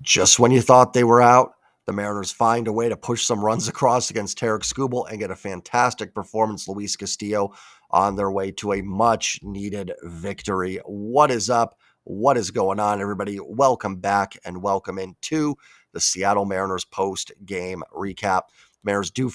Just when you thought they were out, the Mariners find a way to push some runs across against Tarek Skubal and get a fantastic performance. Luis Castillo on their way to a much needed victory. What is up? What is going on, everybody? Welcome back and welcome into the Seattle Mariners post-game recap. Mariners do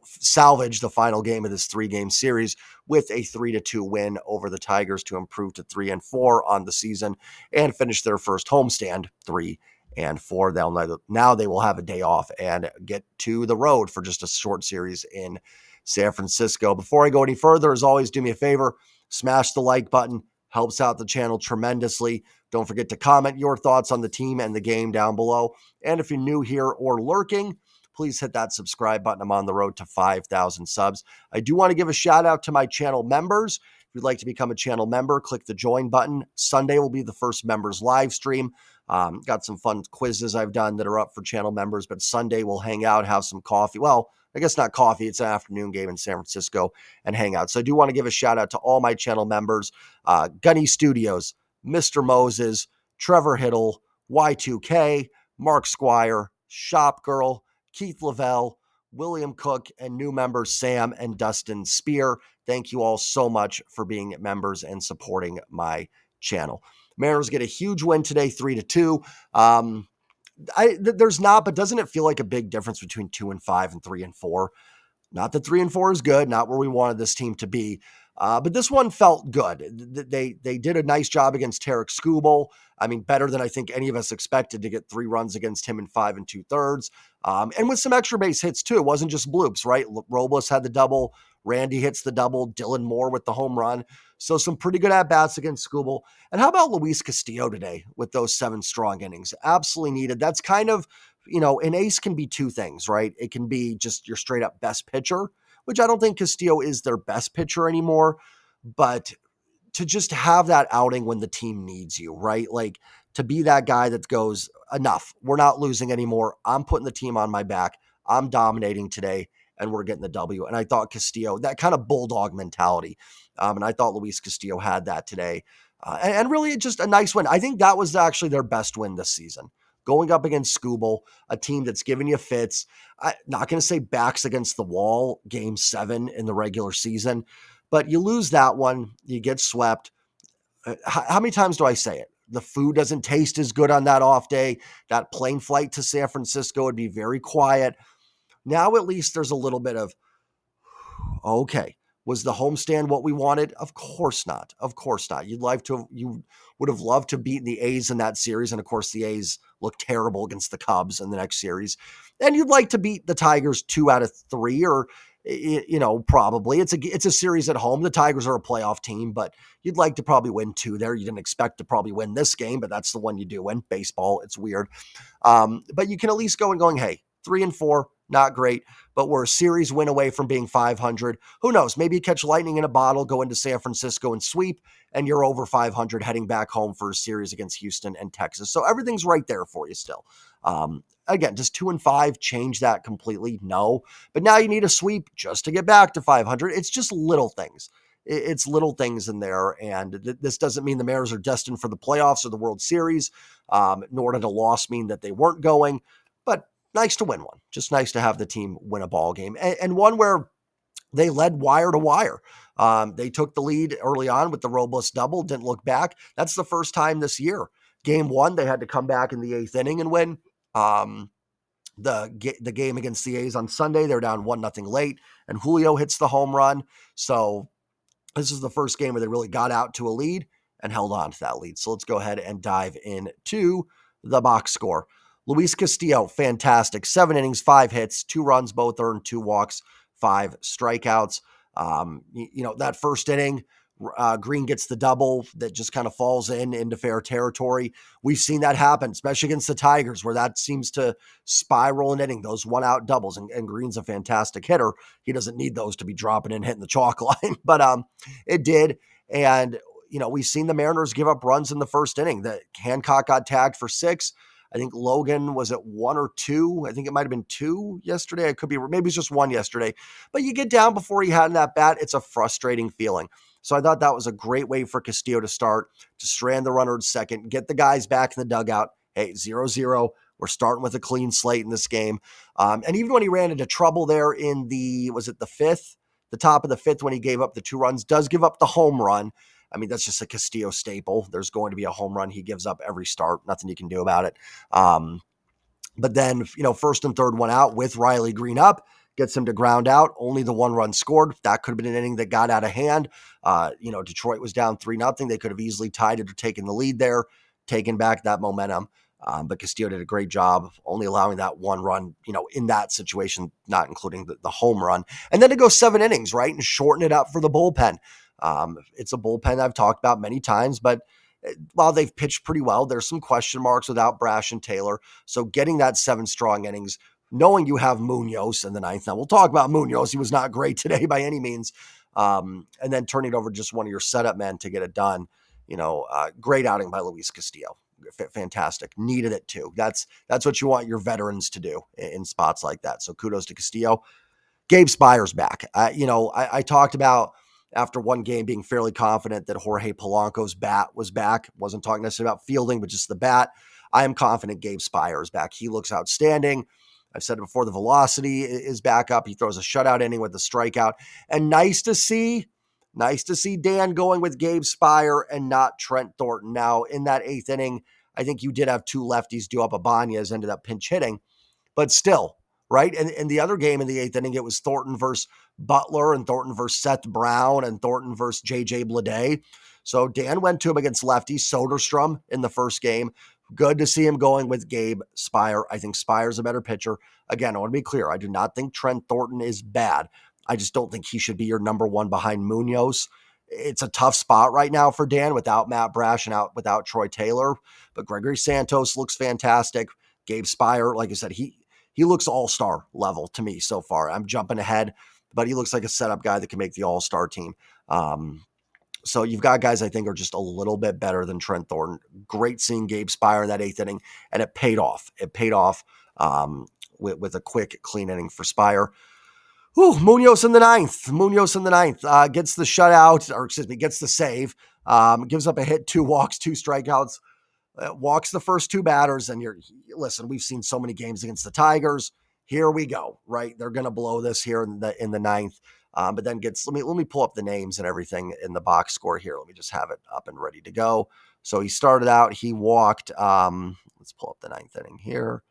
salvage the final game of this 3-game series with a 3-2 win over the Tigers to improve to 3-4 on the season and finish their first homestand 3-4. Now they will have a day off and get to the road for just a short series in San Francisco. Before I go any further, as always, do me a favor, smash the like button. Helps out the channel tremendously. Don't forget to comment your thoughts on the team and the game down below. And if you're new here or lurking, please hit that subscribe button. I'm on the road to 5,000 subs. I do want to give a shout out to my channel members. If you'd like to become a channel member, click the join button. Sunday will be the first members live stream. Got some fun quizzes I've done that are up for channel members, but Sunday we'll hang out, have some coffee. Well, I guess not coffee. It's an afternoon game in San Francisco and hang out. So I do want to give a shout out to all my channel members, Gunny Studios, Mr. Moses, Trevor Hiddle, Y2K, Mark Squire, Shop Girl, Keith Lavelle, William Cook, and new members Sam and Dustin Spear. Thank you all so much for being members and supporting my channel. Mariners get a huge win today, 3-2. There's not, but doesn't it feel like a big difference between 2-5 and 3-4? Not that 3-4 is good, not where we wanted this team to be. But this one felt good. They did a nice job against Tarek Skubal. I mean, better than I think any of us expected to get 3 runs against him in 5 2/3. And with some extra base hits too. It wasn't just bloops, right? Robles had the double. Randy hits the double. Dylan Moore with the home run. So some pretty good at-bats against Skubal. And how about Luis Castillo today with those 7 strong innings? Absolutely needed. That's kind of, an ace can be 2 things, right? It can be just your straight up best pitcher, which I don't think Castillo is their best pitcher anymore, but to just have that outing when the team needs you, right? Like to be that guy that goes, enough, we're not losing anymore. I'm putting the team on my back. I'm dominating today and we're getting the W. And I thought Castillo, that kind of bulldog mentality. And I thought Luis Castillo had that today. And really just a nice win. I think that was actually their best win this season. Going up against Skubal, a team that's giving you fits. I'm not going to say backs against the wall, game 7 in the regular season, but you lose that one, you get swept. How many times do I say it? The food doesn't taste as good on that off day. That plane flight to San Francisco would be very quiet. Now at least there's a little bit of, okay, was the homestand what we wanted? Of course not. Of course not. You would have loved to beat the A's in that series. And of course, the A's looked terrible against the Cubs in the next series. And you'd like to beat the Tigers 2 out of 3, or, probably. It's a series at home. The Tigers are a playoff team, but you'd like to probably win 2 there. You didn't expect to probably win this game, but that's the one you do win. Baseball, it's weird. But you can at least go and going, hey, 3-4, not great, but we're a series win away from being 500. Who knows? Maybe you catch lightning in a bottle, go into San Francisco and sweep, and you're over 500 heading back home for a series against Houston and Texas. So everything's right there for you still. Again, does 2-5 change that completely? No. But now you need a sweep just to get back to 500. It's just little things. It's little things in there, and this doesn't mean the Mariners are destined for the playoffs or the World Series, nor did a loss mean that they weren't going, but nice to win one. Just nice to have the team win a ball game, and one where they led wire to wire. They took the lead early on with the Robles double, didn't look back. That's the first time this year. Game 1, they had to come back in the 8th inning and win. The game against the A's on Sunday, they're down 1-0 late, and Julio hits the home run. So this is the first game where they really got out to a lead and held on to that lead. So let's go ahead and dive into the box score. Luis Castillo, fantastic. 7 innings, 5 hits, 2 runs, both earned, 2 walks, 5 strikeouts. That first inning, Green gets the double that just kind of falls into fair territory. We've seen that happen, especially against the Tigers, where that seems to spiral an inning, those 1-out doubles. And Green's a fantastic hitter. He doesn't need those to be dropping in, hitting the chalk line, but it did. And, we've seen the Mariners give up runs in the first inning. That Hancock got tagged for 6. I think Logan was at 1 or 2. I think it might have been 2 yesterday. It could be, maybe it's just 1 yesterday. But you get down before he had that bat, it's a frustrating feeling. So I thought that was a great way for Castillo to start, to strand the runner at second, get the guys back in the dugout. Hey, 0-0. We're starting with a clean slate in this game. And even when he ran into trouble there in was it the fifth? The top of the fifth when he gave up the 2 runs, does give up the home run. I mean, that's just a Castillo staple. There's going to be a home run he gives up every start. Nothing you can do about it. But then, first and third one out with Riley Green up, gets him to ground out. Only the 1 run scored. That could have been an inning that got out of hand. Detroit was down 3-0. They could have easily tied it or taken the lead there, taken back that momentum. But Castillo did a great job only allowing that 1 run, in that situation, not including the home run. And then to go 7 innings, right, and shorten it up for the bullpen. It's a bullpen I've talked about many times, but while they've pitched pretty well, there's some question marks without Brash and Taylor. So getting that 7 strong innings, knowing you have Munoz in the 9th. Now we'll talk about Munoz. He was not great today by any means. And then turning it over just one of your setup men to get it done. Great outing by Luis Castillo. Fantastic. Needed it too. That's what you want your veterans to do in spots like that. So kudos to Castillo. Gabe Speire's back. I talked about after one game being fairly confident that Jorge Polanco's bat was back. Wasn't talking necessarily about fielding, but just the bat. I am confident Gabe Speier is back. He looks outstanding. I've said it before, the velocity is back up. He throws a shutout inning with a strikeout. And nice to see Dan going with Gabe Speier and not Trent Thornton. Now, in that 8th inning, I think you did have 2 lefties. Duop Ibanez ended up pinch hitting. But still, right? And in the other game in the 8th inning, it was Thornton versus Butler and Thornton versus Seth Brown and Thornton versus J.J. Bleday. So Dan went to him against lefty Soderstrom in the first game. Good to see him going with Gabe Speier. I think Speire's a better pitcher. Again, I want to be clear. I do not think Trent Thornton is bad. I just don't think he should be your number 1 behind Munoz. It's a tough spot right now for Dan without Matt Brash and without Troy Taylor. But Gregory Santos looks fantastic. Gabe Speier, like I said, he looks all-star level to me so far. I'm jumping ahead, but he looks like a setup guy that can make the all-star team. So you've got guys I think are just a little bit better than Trent Thornton. Great seeing Gabe Speier in that 8th inning, and it paid off. With a quick, clean inning for Speier. Munoz in the 9th. Gets the shutout, gets the save. Gives up a hit, 2 walks, 2 strikeouts. Walks the first 2 batters, and listen, we've seen so many games against the Tigers. Here we go, right? They're going to blow this here in the 9th. But then let me pull up the names and everything in the box score here. Let me just have it up and ready to go. So he started out, he walked, let's pull up the 9th inning here.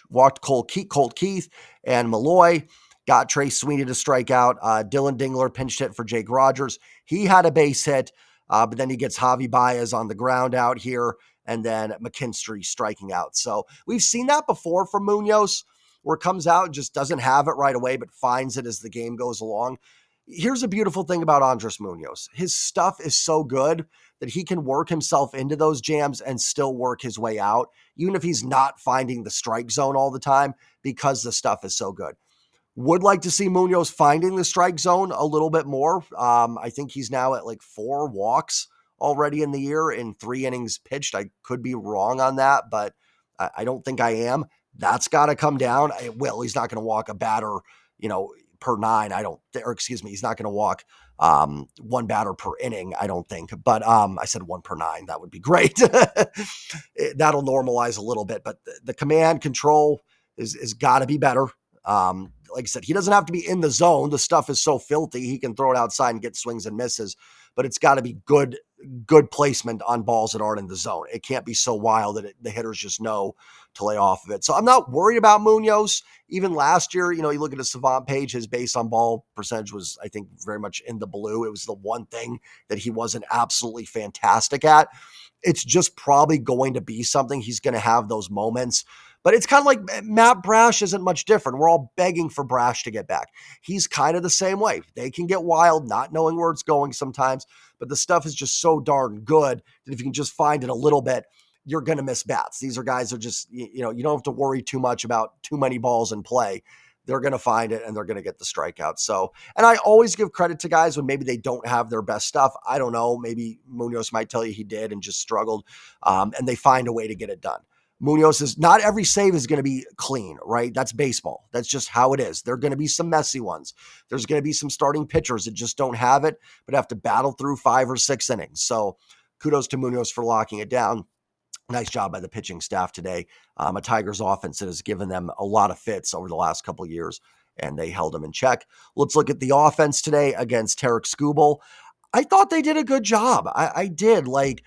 Walked Colt Keith and Malloy. Got Trey Sweeney to strike out. Dylan Dingler pinched hit for Jake Rogers. He had a base hit, but then he gets Javi Baez on the ground out here, and then McKinstry striking out. So we've seen that before from Munoz, where it comes out and just doesn't have it right away, but finds it as the game goes along. Here's a beautiful thing about Andres Munoz. His stuff is so good that he can work himself into those jams and still work his way out, even if he's not finding the strike zone all the time, because the stuff is so good. Would like to see Munoz finding the strike zone a little bit more. I think he's now at like 4 walks already in the year in 3 innings pitched. I could be wrong on that, but I don't think I am. That's got to come down. He's not going to walk a batter, per 9. He's not going to walk 1 batter per inning, I don't think. But I said 1 per 9. That would be great. That'll normalize a little bit, but the command control is got to be better. Like I said, he doesn't have to be in the zone. The stuff is so filthy. He can throw it outside and get swings and misses, but it's got to be good placement on balls that aren't in the zone. It can't be so wild that the hitters just know to lay off of it. So I'm not worried about Munoz. Even last year, you look at his Savant page, his base on ball percentage was, I think, very much in the blue. It was the one thing that he wasn't absolutely fantastic at. It's just probably going to be something. He's going to have those moments. But it's kind of like Matt Brash isn't much different. We're all begging for Brash to get back. He's kind of the same way. They can get wild, not knowing where it's going sometimes, but the stuff is just so darn good that if you can just find it a little bit, you're going to miss bats. These are guys who are just, you don't have to worry too much about too many balls in play. They're going to find it and they're going to get the strikeout. So, and I always give credit to guys when maybe they don't have their best stuff. I don't know. Maybe Munoz might tell you he did and just struggled, and they find a way to get it done. Munoz is not every save is going to be clean, right? That's baseball. That's just how it is. There are going to be some messy ones. There's going to be some starting pitchers that just don't have it, but have to battle through 5 or 6 innings. So kudos to Munoz for locking it down. Nice job by the pitching staff today. A Tigers offense that has given them a lot of fits over the last couple of years, and they held them in check. Let's look at the offense today against Tarek Skubal. I thought they did a good job. I did. Like,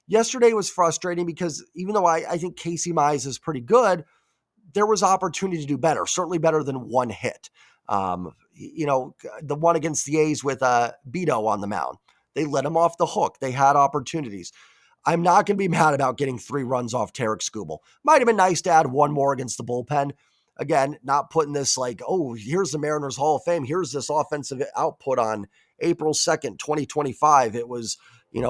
yesterday was frustrating because even though I think Casey Mize is pretty good, there was opportunity to do better, certainly better than one hit. The one against the A's with Beto on the mound, they let him off the hook. They had opportunities. I'm not going to be mad about getting 3 runs off Tarek Skubal. Might have been nice to add one more against the bullpen. Again, not putting this like, oh, here's the Mariners Hall of Fame. Here's this offensive output on April 2nd, 2025. It was,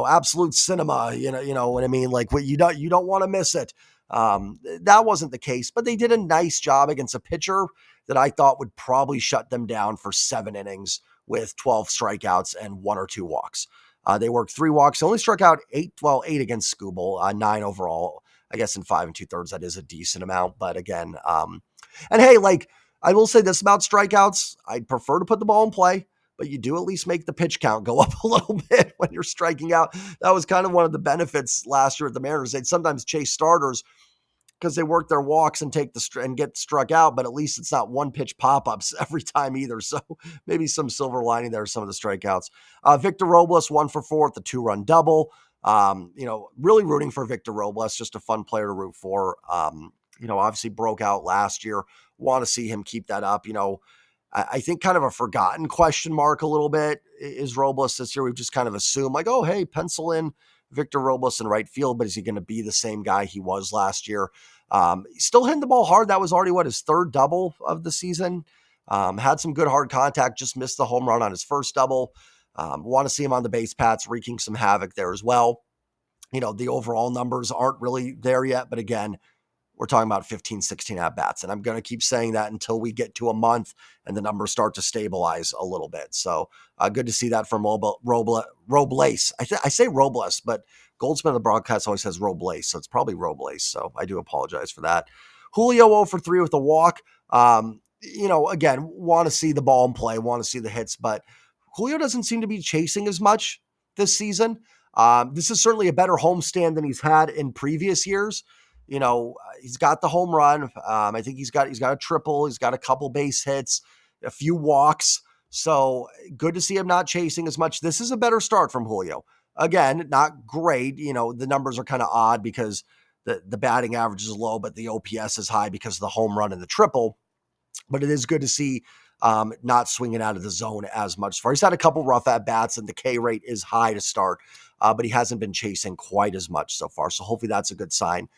absolute cinema. You know what I mean? Like, what you don't want to miss it. That wasn't the case, but they did a nice job against a pitcher that I thought would probably shut them down for 7 innings with 12 strikeouts and 1 or 2 walks. They worked 3 walks. They only struck out 8 against Skubal, 9 overall. I guess in 5 2/3, that is a decent amount. But again, and hey, like, I will say this about strikeouts. I'd prefer to put the ball in play, but you do at least make the pitch count go up a little bit when you're striking out. That was kind of one of the benefits last year at the Mariners. They'd sometimes chase starters because they work their walks and and get struck out, but at least it's not one pitch pop-ups every time either. So maybe some silver lining there, some of the strikeouts. Victor Robles, 1 for 4 at the 2-run double. Really rooting for Victor Robles, just a fun player to root for. Obviously broke out last year. Want to see him keep that up. I think kind of a forgotten question mark a little bit is Robles this year. We've just kind of assumed like, oh, hey, pencil in Victor Robles in right field, but is he going to be the same guy he was last year? Still hitting the ball hard. That was already his 3rd double of the season. Had some good hard contact, just missed the home run on his first double. Want to see him on the base paths, wreaking some havoc there as well. The overall numbers aren't really there yet, but again, we're talking about 15, 16 at-bats. And I'm going to keep saying that until we get to a month and the numbers start to stabilize a little bit. So good to see that from Robles. I say Robles, but Goldsmith of the broadcast always says Robles, so it's probably Robles. So I do apologize for that. Julio 0 for 3 with a walk. Again, want to see the ball in play, want to see the hits, but Julio doesn't seem to be chasing as much this season. This is certainly a better homestand than he's had in previous years. He's got the home run. I think he's got a triple. He's got a couple base hits, a few walks. So good to see him not chasing as much. This is a better start from Julio. Again, not great. The numbers are kind of odd because the batting average is low, but the OPS is high because of the home run and the triple. But it is good to see not swinging out of the zone as much. He's had a couple rough at-bats, and the K rate is high to start, but he hasn't been chasing quite as much so far. So hopefully that's a good sign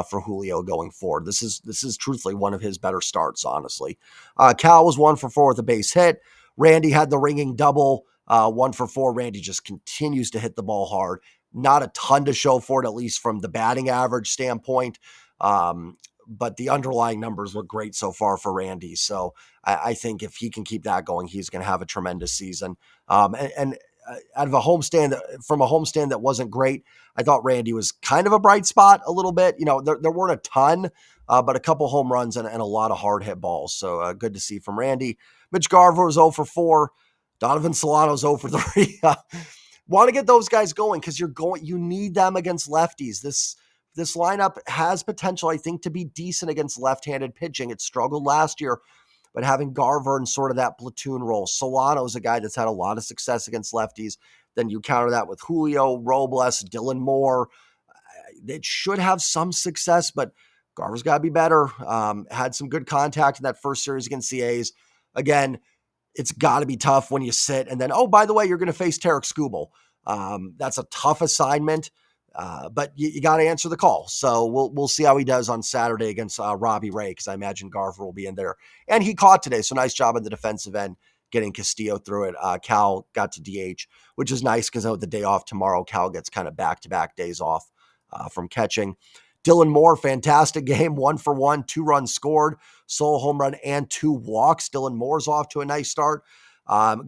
for Julio going forward. This is truthfully one of his better starts, honestly. Cal was 1 for 4 with a base hit. Randy had the ringing double, 1 for 4. Randy just continues to hit the ball hard. Not a ton to show for it, at least from the batting average standpoint. But the underlying numbers look great so far for Randy. So I think if he can keep that going, he's going to have a tremendous season. And out of a homestand, from a homestand that wasn't great, I thought Randy was kind of a bright spot a little bit. There weren't a ton, but a couple home runs and a lot of hard hit balls. So good to see from Randy. Mitch Garver was 0 for 4. Donovan Solano's 0 for 3. Want to get those guys going because you need them against lefties. This lineup has potential, I think, to be decent against left-handed pitching. It struggled last year, but having Garver in sort of that platoon role. Solano's a guy that's had a lot of success against lefties. Then you counter that with Julio, Robles, Dylan Moore. It should have some success, but Garver's got to be better. Had some good contact in that first series against the A's. Again, it's got to be tough when you sit and then, oh, by the way, you're going to face Tarek Skubal. That's a tough assignment. But you got to answer the call. So we'll see how he does on Saturday against Robbie Ray, because I imagine Garver will be in there. And he caught today, so nice job on the defensive end, getting Castillo through it. Cal got to DH, which is nice because the day off tomorrow, Cal gets kind of back-to-back days off from catching. Dylan Moore, fantastic game, 1 for 1, 2 runs scored, solo home run, and 2 walks. Dylan Moore's off to a nice start.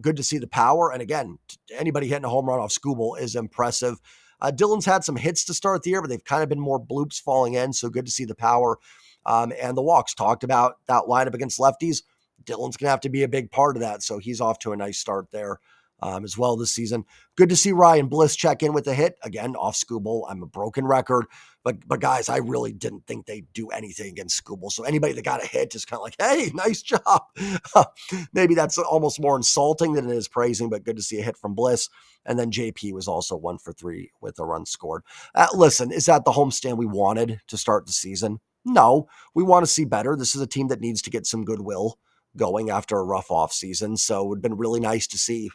Good to see the power. And again, anybody hitting a home run off Skubal is impressive. Dylan's had some hits to start the year, but they've kind of been more bloops falling in. So good to see the power and the walks. Talked about that lineup against lefties. Dylan's going to have to be a big part of that. So he's off to a nice start there. as well this season. Good to see Ryan Bliss check in with a hit. Again, off Skubal. I'm a broken record. But guys, I really didn't think they'd do anything against Skubal. So anybody that got a hit is kind of like, hey, nice job. Maybe that's almost more insulting than it is praising, but good to see a hit from Bliss. And then JP was also 1 for 3 with a run scored. Listen, is that the homestand we wanted to start the season? No, we want to see better. This is a team that needs to get some goodwill going after a rough offseason. So it would have been really nice to see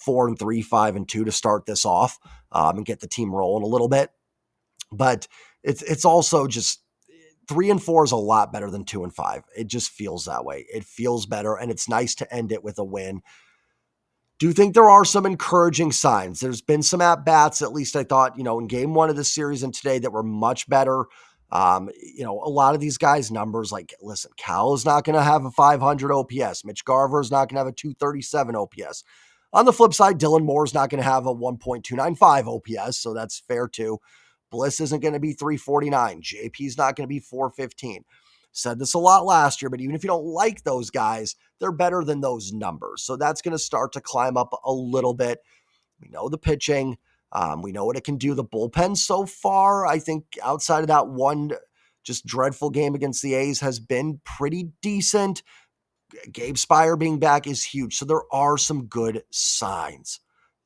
4-3, 5-2 to start this off and get the team rolling a little bit. But it's also just 3-4 is a lot better than 2-5. It just feels that way. It feels better, and it's nice to end it with a win. Do think there are some encouraging signs. There's been some at-bats, at least I thought, in game one of the series and today that were much better. A lot of these guys' numbers, like, listen, Cal is not going to have a 500 OPS. Mitch Garver is not going to have a 237 OPS. On the flip side, Dylan Moore is not going to have a 1.295 OPS, so that's fair too. Bliss isn't going to be 349. JP's not going to be 415. Said this a lot last year, but even if you don't like those guys, they're better than those numbers. So that's going to start to climb up a little bit. We know the pitching. We know what it can do. The bullpen so far, I think outside of that one just dreadful game against the A's, has been pretty decent. Gabe Spire being back is huge. So there are some good signs.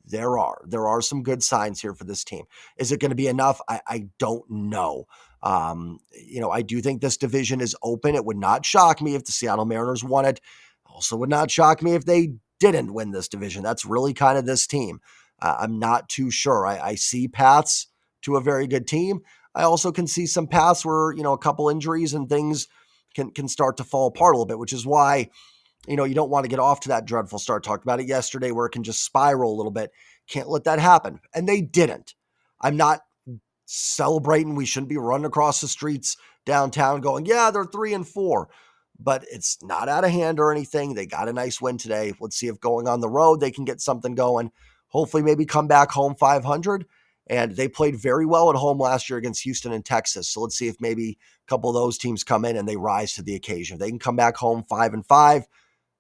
There are some good signs here for this team. Is it going to be enough? I don't know. I do think this division is open. It would not shock me if the Seattle Mariners won it. Also would not shock me if they didn't win this division. That's really kind of this team. I'm not too sure. I see paths to a very good team. I also can see some paths where, a couple injuries and things can start to fall apart a little bit, which is why, you don't want to get off to that dreadful start. Talked about it yesterday where it can just spiral a little bit. Can't let that happen. And they didn't. I'm not celebrating. We shouldn't be running across the streets downtown going, yeah, they're 3-4. But it's not out of hand or anything. They got a nice win today. Let's see if going on the road, they can get something going. Hopefully maybe come back home 500. And they played very well at home last year against Houston and Texas. So let's see if maybe a couple of those teams come in and they rise to the occasion. If they can come back home 5-5,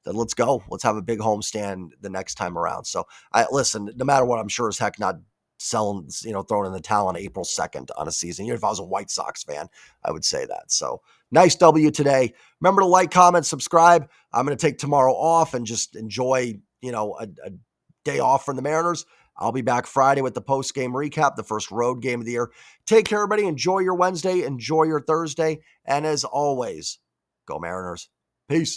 then let's go. Let's have a big homestand the next time around. So listen, no matter what, I'm sure as heck not selling, throwing in the towel on April 2nd on a season. Even if I was a White Sox fan, I would say that. So nice W today. Remember to like, comment, subscribe. I'm going to take tomorrow off and just enjoy, a day off from the Mariners. I'll be back Friday with the post-game recap, the first road game of the year. Take care, everybody. Enjoy your Wednesday. Enjoy your Thursday. And as always, go Mariners. Peace.